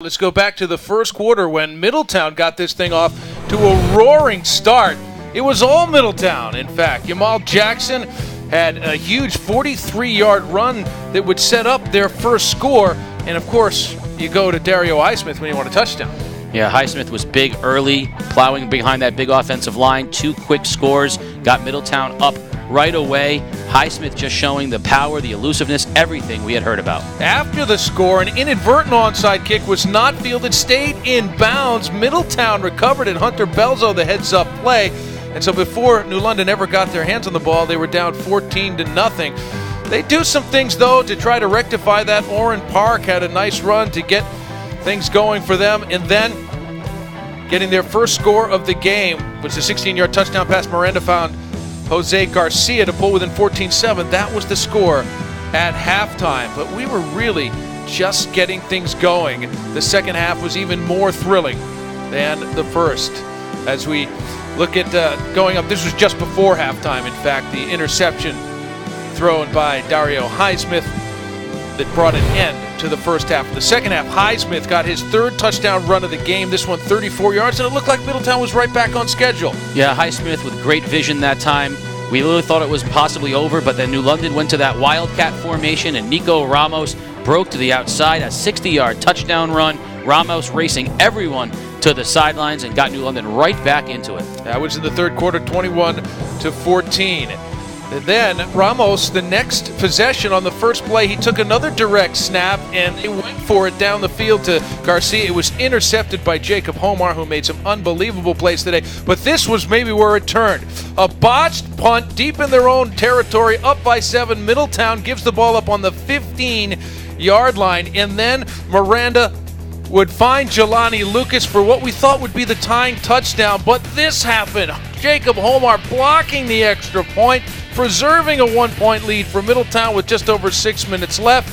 Let's go back to the first quarter when Middletown got this thing off to a roaring start. It was all Middletown, in fact. Jamal Jackson had a huge 43-yard run that would set up their first score. And, of course, you go to Dario Highsmith when you want a touchdown. Yeah, Highsmith was big early, plowing behind that big offensive line. 2 quick scores, got Middletown up right away. Highsmith just showing the power, the elusiveness, everything we had heard about. After the score, an inadvertent onside kick was not fielded, stayed in bounds. Middletown recovered it. Hunter Belzo, the heads-up play. And so before New London ever got their hands on the ball, they were down 14-0. They do some things, though, to try to rectify that. Orrin Park had a nice run to get things going for them. And then getting their first score of the game was a 16-yard touchdown pass. Miranda found Jose Garcia to pull within 14-7. That was the score at halftime. But we were really just getting things going. The second half was even more thrilling than the first. As we look at going up, this was just before halftime, in fact, the interception thrown by Dario Highsmith that brought an end to the first half. The second half, Highsmith got his 3rd touchdown run of the game, this one 34 yards, and it looked like Middletown was right back on schedule. Yeah, Highsmith with great vision that time. We really thought it was possibly over, but then New London went to that wildcat formation, and Nico Ramos broke to the outside, a 60-yard touchdown run. Ramos racing everyone to the sidelines and got New London right back into it. That was in the third quarter, 21-14. And then Ramos, the next possession on the first play, he took another direct snap and he went for it down the field to Garcia. It was intercepted by Jacob Homar, who made some unbelievable plays today. But this was maybe where it turned. A botched punt deep in their own territory, up by 7. Middletown gives the ball up on the 15-yard line. And then Miranda would find Jelani Lucas for what we thought would be the tying touchdown. But this happened. Jacob Homar blocking the extra point, preserving a 1-point lead for Middletown with just over 6 minutes left.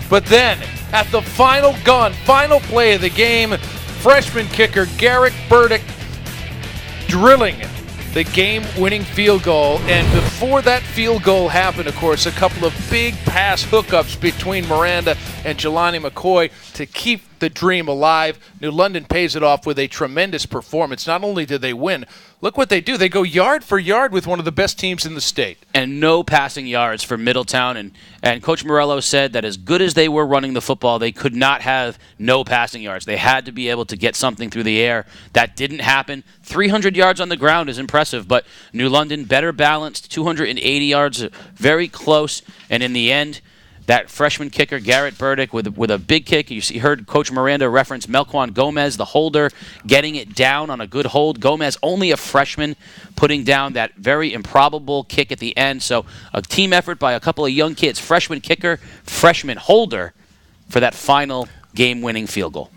But then, at the final play of the game, freshman kicker Garrett Burdick drilling the game-winning field goal. And before that field goal happened, of course, a couple of big pass hookups between Miranda and Jelani McCoy to keep the dream alive. New London pays it off with a tremendous performance. Not only did they win, look what they do. They go yard for yard with one of the best teams in the state. And no passing yards for Middletown. And Coach Morello said that as good as they were running the football, they could not have no passing yards. They had to be able to get something through the air. That didn't happen. 300 yards on the ground is impressive, but New London better balanced, 280 yards, very close. And in the end, that freshman kicker, Garrett Burdick, with a big kick. You heard Coach Miranda reference Melquan Gomez, the holder, getting it down on a good hold. Gomez, only a freshman, putting down that very improbable kick at the end. So a team effort by a couple of young kids, freshman kicker, freshman holder, for that final game-winning field goal.